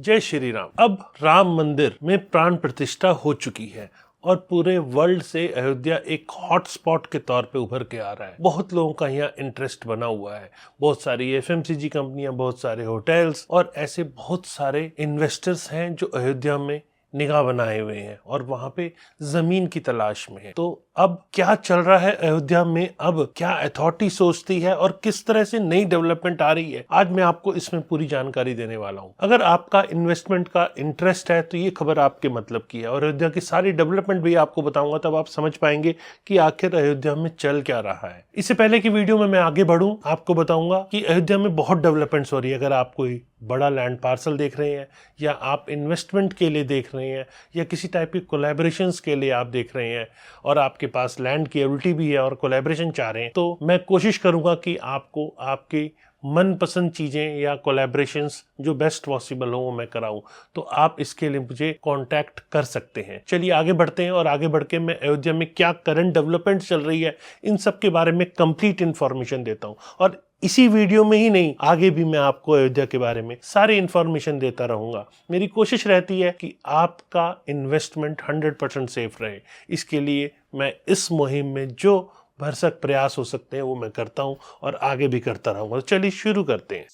जय श्री राम। अब राम मंदिर में प्राण प्रतिष्ठा हो चुकी है और पूरे वर्ल्ड से अयोध्या एक हॉटस्पॉट के तौर पे उभर के आ रहा है। बहुत लोगों का यहाँ इंटरेस्ट बना हुआ है। बहुत सारी एफएमसीजी कंपनियां, बहुत सारे होटल्स और ऐसे बहुत सारे इन्वेस्टर्स हैं जो अयोध्या में निगाह बनाए हुए हैं और वहां पे जमीन की तलाश में है। तो अब क्या चल रहा है अयोध्या में, अब क्या अथॉरिटी सोचती है और किस तरह से नई डेवलपमेंट आ रही है, आज मैं आपको इसमें पूरी जानकारी देने वाला हूं। अगर आपका इन्वेस्टमेंट का इंटरेस्ट है तो ये खबर आपके मतलब की है और अयोध्या की सारी डेवलपमेंट भी आपको बताऊंगा, तब आप समझ पाएंगे कि आखिर अयोध्या में चल क्या रहा है। इससे पहले की वीडियो में मैं आगे बढ़ूं, आपको बताऊंगा कि अयोध्या में बहुत डेवलपमेंट्स हो रही है। अगर आप कोई बड़ा लैंड पार्सल देख रहे हैं या आप इन्वेस्टमेंट के लिए देख रहे हैं या किसी टाइप की कोलैबोरेशंस के लिए आप देख रहे हैं और आपके पास लैंड की एबिलिटी भी है और कोलैबोरेशन चाह रहे हैं, तो मैं कोशिश करूंगा कि आपको आपकी मनपसंद चीजें या कोलैबोरेशंस जो बेस्ट पॉसिबल हो वो मैं कराऊं। तो आप इसके लिए मुझे कांटेक्ट कर सकते हैं। चलिए आगे बढ़ते हैं और आगे बढ़ के मैं अयोध्या में क्या करंट डेवलपमेंट चल रही है इन सब के बारे में कंप्लीट इंफॉर्मेशन देता हूं। और इसी वीडियो में ही नहीं, आगे भी मैं आपको अयोध्या के बारे में सारी इंफॉर्मेशन देता रहूंगा। मेरी कोशिश रहती है कि आपका इन्वेस्टमेंट 100% सेफ रहे। इसके लिए मैं इस मुहिम में जो भरसक प्रयास हो सकते हैं वो मैं करता हूं और आगे भी करता रहूंगा। तो चलिए शुरू करते हैं।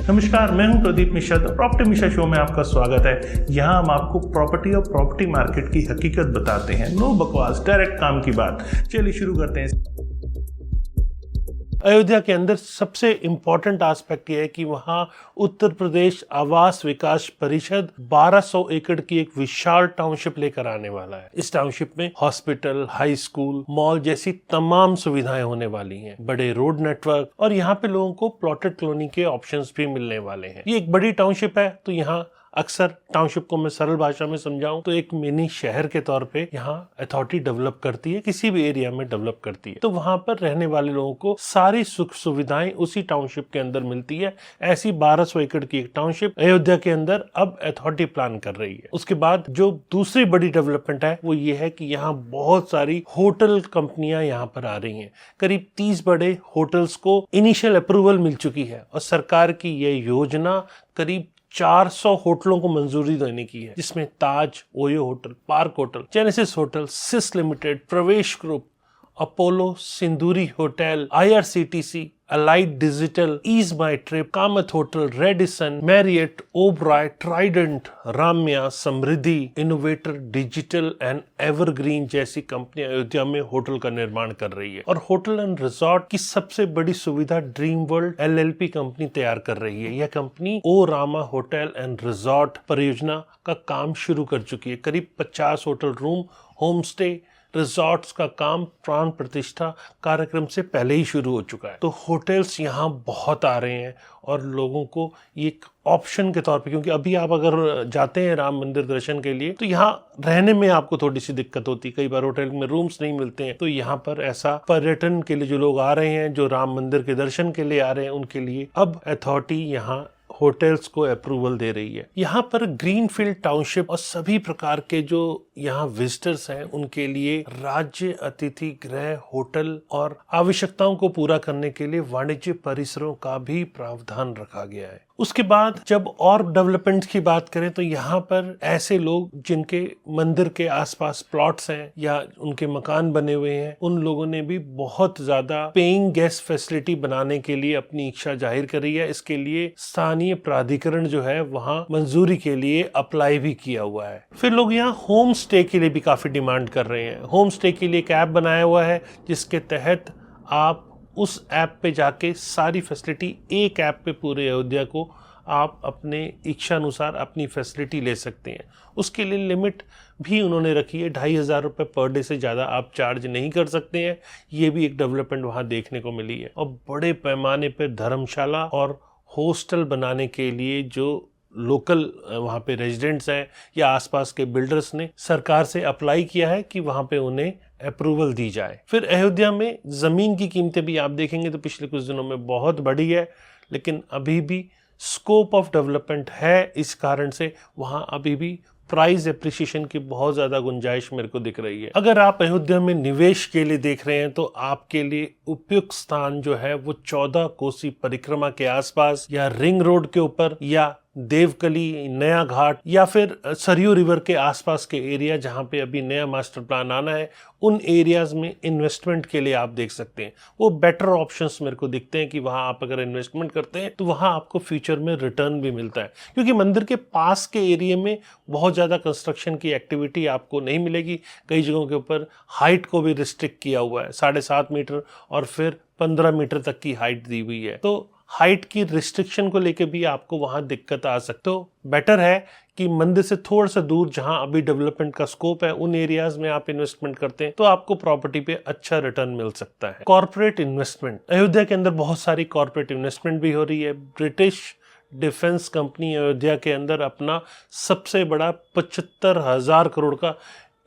नमस्कार, मैं हूं Pradeep Mishra. The property Mishra show में आपका स्वागत है। यहां हम आपको प्रॉपर्टी और प्रॉपर्टी मार्केट की हकीकत बताते हैं। नो बकवास, डायरेक्ट काम की बात। चलिए शुरू करते हैं। अयोध्या के अंदर सबसे इम्पोर्टेंट एस्पेक्ट यह है कि वहाँ उत्तर प्रदेश आवास विकास परिषद 1200 एकड़ की एक विशाल टाउनशिप लेकर आने वाला है। इस टाउनशिप में हॉस्पिटल, हाई स्कूल, मॉल जैसी तमाम सुविधाएं होने वाली हैं, बड़े रोड नेटवर्क और यहाँ पे लोगों को प्लॉटेड कॉलोनी के ऑप्शंस भी मिलने वाले हैं। ये एक बड़ी टाउनशिप है, तो यहाँ अक्सर टाउनशिप को मैं सरल भाषा में समझाऊं तो एक मिनी शहर के तौर पे यहाँ अथॉरिटी डेवलप करती है, किसी भी एरिया में डेवलप करती है, तो वहां पर रहने वाले लोगों को सारी सुख सुविधाएं उसी टाउनशिप के अंदर मिलती है। ऐसी 1200 एकड़ की एक टाउनशिप अयोध्या के अंदर अब अथॉरिटी प्लान कर रही है। उसके बाद जो दूसरी बड़ी डेवलपमेंट है वो ये है कि यहाँ बहुत सारी होटल कंपनियां यहाँ पर आ रही हैं। करीब 30 बड़े होटल्स को इनिशियल अप्रूवल मिल चुकी है और सरकार की यह योजना करीब 400 होटलों को मंजूरी देने की है, जिसमें Taj, OYO hotel, park hotel, Genesis hotel, SIS limited, Pravesh group, Apollo, Sinduri hotel, IRCTC, Alight digital, ease my trip, Kamat hotel, Radisson, Marriott, Oberoi, Trident, Ramya, Samriddhi, innovator, digital and Evergreen जैसी कंपनियां अयोध्या में होटल का निर्माण कर रही है। और होटल एंड रिजॉर्ट की सबसे बड़ी सुविधा ड्रीम वर्ल्ड LLP कंपनी तैयार कर रही है। यह कंपनी ओ रामा होटल एंड रिजॉर्ट परियोजना का काम शुरू कर चुकी है। करीब 50 hotel room, home stay, resorts का काम प्राण प्रतिष्ठा कार्यक्रम से पहले ही शुरू हो चुका है। तो होटल्स यहाँ बहुत आ रहे हैं और लोगों को एक ऑप्शन के तौर पे, क्योंकि अभी आप अगर जाते हैं राम मंदिर दर्शन के लिए तो यहाँ रहने में आपको थोड़ी सी दिक्कत होती है। कई बार होटल में रूम्स नहीं मिलते हैं, तो यहाँ पर ऐसा पर्यटन के लिए जो लोग आ रहे हैं, जो राम मंदिर के दर्शन के लिए आ रहे हैं, उनके लिए अब अथॉरिटी यहाँ होटल्स को अप्रूवल दे रही है। यहाँ पर ग्रीनफील्ड टाउनशिप और सभी प्रकार के जो यहाँ विजिटर्स हैं उनके लिए राज्य अतिथि गृह होटल और आवश्यकताओं को पूरा करने के लिए वाणिज्य परिसरों का भी प्रावधान रखा गया है। उसके बाद जब और डेवलपमेंट की बात करें तो यहाँ पर ऐसे लोग जिनके मंदिर के आसपास प्लॉट्स हैं या उनके मकान बने हुए हैं, उन लोगों ने भी बहुत ज्यादा पेइंग गेस्ट फैसिलिटी बनाने के लिए अपनी इच्छा जाहिर करी है। इसके लिए स्थानीय प्राधिकरण जो है वहाँ मंजूरी के लिए अप्लाई भी किया हुआ है। फिर लोग यहाँ होम स्टे के लिए भी काफी डिमांड कर रहे हैं। होम स्टे के लिए एक ऐप बनाया हुआ है जिसके तहत आप उस ऐप पे जाके सारी फैसिलिटी, एक ऐप पे पूरे अयोध्या को आप अपने इच्छा अनुसार अपनी फैसिलिटी ले सकते हैं। उसके लिए लिमिट भी उन्होंने रखी है, 2500 रुपये पर डे से ज़्यादा आप चार्ज नहीं कर सकते हैं। ये भी एक डेवलपमेंट वहाँ देखने को मिली है। और बड़े पैमाने पर धर्मशाला और हॉस्टल बनाने के लिए जो लोकल वहाँ पे रेजिडेंट्स हैं या आसपास के बिल्डर्स ने सरकार से अप्लाई किया है कि वहाँ पे उन्हें अप्रूवल दी जाए। फिर अयोध्या में ज़मीन की कीमतें भी आप देखेंगे तो पिछले कुछ दिनों में बहुत बढ़ी है, लेकिन अभी भी स्कोप ऑफ डेवलपमेंट है। इस कारण से वहाँ अभी भी प्राइस एप्रिसिएशन की बहुत ज्यादा गुंजाइश मेरे को दिख रही है। अगर आप अयोध्या में निवेश के लिए देख रहे हैं तो आपके लिए उपयुक्त स्थान जो है वो 14 कोसी परिक्रमा के आसपास या रिंग रोड के ऊपर या देवकली, नया घाट या फिर सरयू रिवर के आसपास के एरिया जहां पे अभी नया मास्टर प्लान आना है, उन एरियाज में इन्वेस्टमेंट के लिए आप देख सकते हैं। वो बेटर ऑप्शंस मेरे को दिखते हैं कि वहां आप अगर इन्वेस्टमेंट करते हैं तो वहां आपको फ्यूचर में रिटर्न भी मिलता है, क्योंकि मंदिर के पास के एरिया में बहुत ज़्यादा कंस्ट्रक्शन की एक्टिविटी आपको नहीं मिलेगी। कई जगहों के ऊपर हाइट को भी रिस्ट्रिक्ट किया हुआ है, 7.5 मीटर और फिर 15 मीटर तक की हाइट दी हुई है। तो हाइट की रिस्ट्रिक्शन को लेके भी आपको वहां दिक्कत आ सकती। तो बेटर है कि मंदिर से थोड़ा सा दूर जहां अभी डेवलपमेंट का स्कोप है उन एरियाज में आप इन्वेस्टमेंट करते हैं तो आपको प्रॉपर्टी पे अच्छा रिटर्न मिल सकता है। कॉर्पोरेट इन्वेस्टमेंट, अयोध्या के अंदर बहुत सारी कॉर्पोरेट इन्वेस्टमेंट भी हो रही है। ब्रिटिश डिफेंस कंपनी अयोध्या के अंदर अपना सबसे बड़ा 75,000 करोड़ का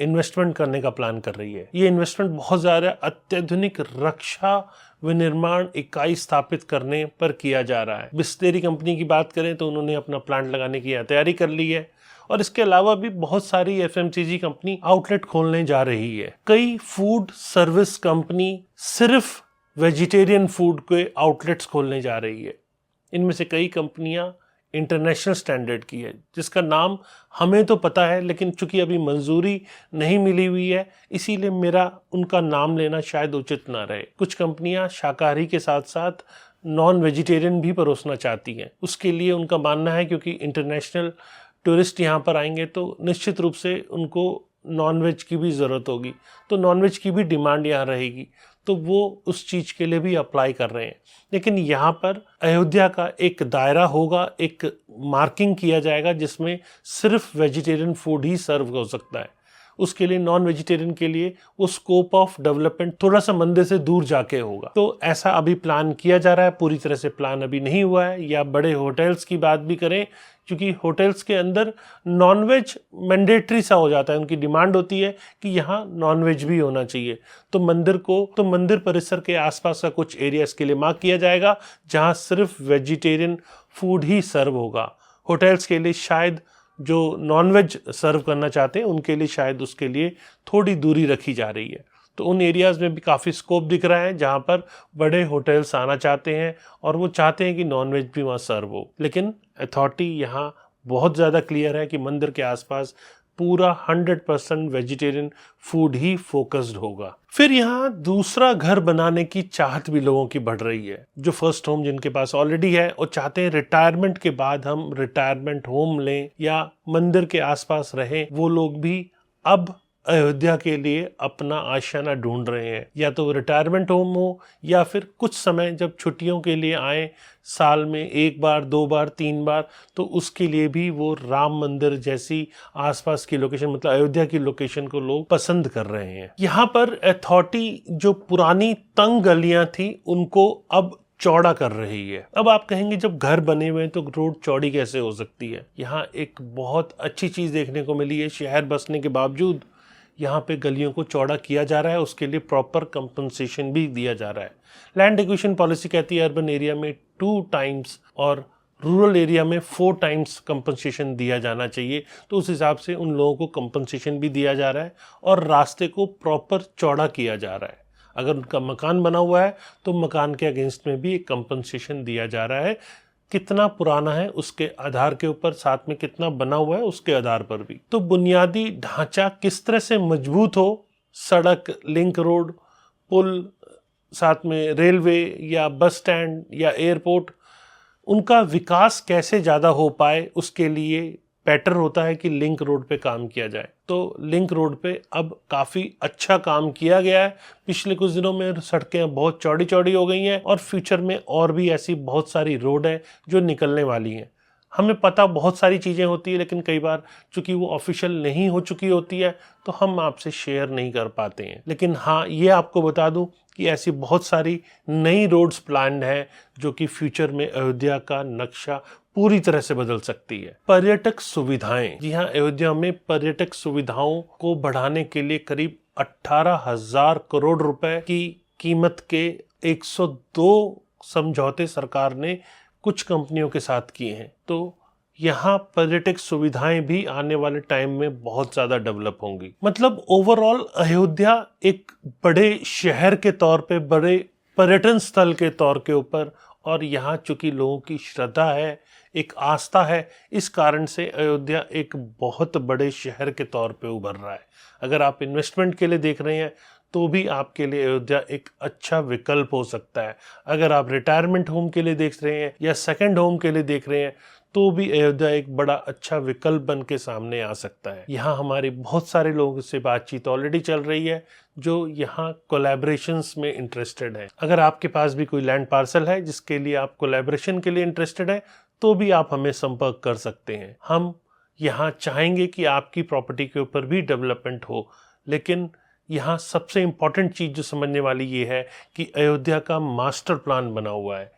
इन्वेस्टमेंट करने का प्लान कर रही है। ये इन्वेस्टमेंट बहुत ज़्यादा अत्याधुनिक रक्षा विनिर्माण इकाई स्थापित करने पर किया जा रहा है। बिस्लेरी कंपनी की बात करें तो उन्होंने अपना प्लांट लगाने की तैयारी कर ली है और इसके अलावा भी बहुत सारी एफएमसीजी कंपनी आउटलेट खोलने जा रही है। कई फूड सर्विस कंपनी सिर्फ वेजिटेरियन फूड के आउटलेट्स खोलने जा रही है। इनमें से कई कंपनियां इंटरनेशनल स्टैंडर्ड की है, जिसका नाम हमें तो पता है लेकिन चूंकि अभी मंजूरी नहीं मिली हुई है इसीलिए मेरा उनका नाम लेना शायद उचित ना रहे। कुछ कंपनियां शाकाहारी के साथ साथ नॉन वेजिटेरियन भी परोसना चाहती हैं। उसके लिए उनका मानना है क्योंकि इंटरनेशनल टूरिस्ट यहाँ पर आएंगे तो निश्चित रूप से उनको नॉनवेज की भी ज़रूरत होगी, तो नॉनवेज की भी डिमांड यहाँ रहेगी, तो वो उस चीज़ के लिए भी अप्लाई कर रहे हैं। लेकिन यहाँ पर अयोध्या का एक दायरा होगा, एक मार्किंग किया जाएगा जिसमें सिर्फ वेजिटेरियन फूड ही सर्व हो सकता है। उसके लिए नॉन वेजिटेरियन के लिए वो स्कोप ऑफ डेवलपमेंट थोड़ा सा मंदिर से दूर जाके होगा। तो ऐसा अभी प्लान किया जा रहा है, पूरी तरह से प्लान अभी नहीं हुआ है। या बड़े होटल्स की बात भी करें, क्योंकि होटल्स के अंदर नॉनवेज मैंडेटरी सा हो जाता है, उनकी डिमांड होती है कि यहाँ नॉनवेज भी होना चाहिए। तो मंदिर परिसर के आसपास का कुछ एरिया इसके लिए मार्क किया जाएगा जहाँ सिर्फ वेजिटेरियन फूड ही सर्व होगा। होटल्स के लिए शायद जो नॉनवेज सर्व करना चाहते हैं उनके लिए शायद उसके लिए थोड़ी दूरी रखी जा रही है। तो उन एरियाज़ में भी काफ़ी स्कोप दिख रहा है जहाँ पर बड़े होटल्स आना चाहते हैं और वो चाहते हैं कि नॉनवेज भी वहाँ सर्व हो। लेकिन अथॉरिटी यहाँ बहुत ज़्यादा क्लियर है कि मंदिर के आसपास पूरा 100% वेजिटेरियन फूड ही फोकस्ड होगा। फिर यहाँ दूसरा घर बनाने की चाहत भी लोगों की बढ़ रही है। जो फर्स्ट होम जिनके पास ऑलरेडी है और चाहते हैं रिटायरमेंट के बाद हम रिटायरमेंट होम लें या मंदिर के आसपास रहें, वो लोग भी अब अयोध्या के लिए अपना आशियाना ढूंढ रहे हैं। या तो रिटायरमेंट होम हो या फिर कुछ समय जब छुट्टियों के लिए आए, साल में 1 बार 2 बार 3 बार, तो उसके लिए भी वो राम मंदिर जैसी आसपास की लोकेशन, मतलब अयोध्या की लोकेशन को लोग पसंद कर रहे हैं। यहाँ पर अथॉरिटी जो पुरानी तंग गलियां थी उनको अब चौड़ा कर रही है। अब आप कहेंगे जब घर बने हुए हैं तो रोड चौड़ी कैसे हो सकती है? यहाँ एक बहुत अच्छी चीज देखने को मिली है। शहर बसने के बावजूद यहाँ पे गलियों को चौड़ा किया जा रहा है, उसके लिए प्रॉपर कंपनसेशन भी दिया जा रहा है। लैंड एक्विजिशन पॉलिसी कहती है अर्बन एरिया में 2 टाइम्स और रूरल एरिया में 4 टाइम्स कंपनसेशन दिया जाना चाहिए। तो उस हिसाब से उन लोगों को कंपनसेशन भी दिया जा रहा है और रास्ते को प्रॉपर चौड़ा किया जा रहा है। अगर उनका मकान बना हुआ है तो मकान के अगेंस्ट में भी एक कंपनसेशन दिया जा रहा है। कितना पुराना है उसके आधार के ऊपर, साथ में कितना बना हुआ है उसके आधार पर भी। तो बुनियादी ढांचा किस तरह से मजबूत हो, सड़क, लिंक रोड, पुल, साथ में रेलवे या बस स्टैंड या एयरपोर्ट, उनका विकास कैसे ज़्यादा हो पाए, उसके लिए बेटर होता है कि लिंक रोड पे काम किया जाए। तो लिंक रोड पे अब काफ़ी अच्छा काम किया गया है। पिछले कुछ दिनों में सड़कें बहुत चौड़ी चौड़ी हो गई हैं और फ्यूचर में और भी ऐसी बहुत सारी रोड हैं जो निकलने वाली हैं। हमें पता बहुत सारी चीज़ें होती है लेकिन कई बार चूंकि वो ऑफिशियल नहीं हो चुकी होती है तो हम आपसे शेयर नहीं कर पाते हैं। लेकिन हाँ, ये आपको बता दूं कि ऐसी बहुत सारी नई रोड्स प्लान्ड हैं जो कि फ्यूचर में अयोध्या का नक्शा पूरी तरह से बदल सकती है। पर्यटक सुविधाएं, जी हाँ, अयोध्या में पर्यटक सुविधाओं को बढ़ाने के लिए करीब 18,000 करोड़ रुपए की कीमत के 102 समझौते सरकार ने कुछ कंपनियों के साथ किए हैं। तो यहाँ पर्यटक सुविधाएं भी आने वाले टाइम में बहुत ज़्यादा डेवलप होंगी। मतलब ओवरऑल अयोध्या एक बड़े शहर के तौर पे, बड़े पर्यटन स्थल के तौर के ऊपर, और यहाँ चूंकि लोगों की श्रद्धा है, एक आस्था है, इस कारण से अयोध्या एक बहुत बड़े शहर के तौर पे उभर रहा है। अगर आप इन्वेस्टमेंट के लिए देख रहे हैं तो भी आपके लिए अयोध्या एक अच्छा विकल्प हो सकता है। अगर आप रिटायरमेंट होम के लिए देख रहे हैं या सेकंड होम के लिए देख रहे हैं तो भी अयोध्या एक बड़ा अच्छा विकल्प बन के सामने आ सकता है। यहाँ हमारी बहुत सारे लोगों से बातचीत ऑलरेडी चल रही है जो यहाँ कोलैबोरेशंस में इंटरेस्टेड है। अगर आपके पास भी कोई लैंड पार्सल है जिसके लिए आप कोलैबोरेशन के लिए इंटरेस्टेड है तो भी आप हमें संपर्क कर सकते हैं। हम यहाँ चाहेंगे कि आपकी प्रॉपर्टी के ऊपर भी डेवलपमेंट हो, लेकिन यहाँ सबसे इम्पॉर्टेंट चीज़ जो समझने वाली ये है कि अयोध्या का मास्टर प्लान बना हुआ है।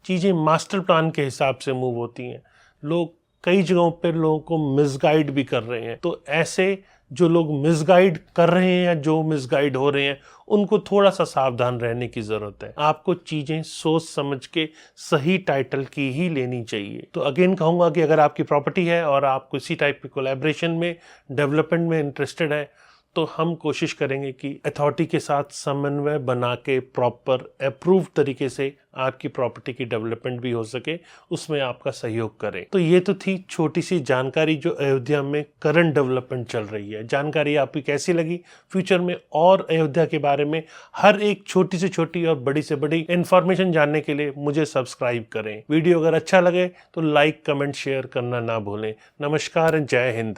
चीज़ें मास्टर प्लान के हिसाब से मूव होती हैं। लोग कई जगहों पर लोगों को मिसगाइड भी कर रहे हैं, तो ऐसे जो लोग मिसगाइड कर रहे हैं या जो मिसगाइड हो रहे हैं उनको थोड़ा सा सावधान रहने की ज़रूरत है। आपको चीज़ें सोच समझ के सही टाइटल की ही लेनी चाहिए। तो अगेन कहूँगा कि अगर आपकी प्रॉपर्टी है और आप किसी टाइप की कोलैबोरेशन में, डेवलपमेंट में इंटरेस्टेड है तो हम कोशिश करेंगे कि अथॉरिटी के साथ समन्वय बना के प्रॉपर अप्रूव तरीके से आपकी प्रॉपर्टी की डेवलपमेंट भी हो सके, उसमें आपका सहयोग करें। तो ये तो थी छोटी सी जानकारी जो अयोध्या में करंट डेवलपमेंट चल रही है। जानकारी आपकी कैसी लगी? फ्यूचर में और अयोध्या के बारे में हर एक छोटी से छोटी और बड़ी से बड़ी इंफॉर्मेशन जानने के लिए मुझे सब्सक्राइब करें। वीडियो अगर अच्छा लगे तो लाइक, कमेंट, शेयर करना ना भूलें। नमस्कार, जय हिंद।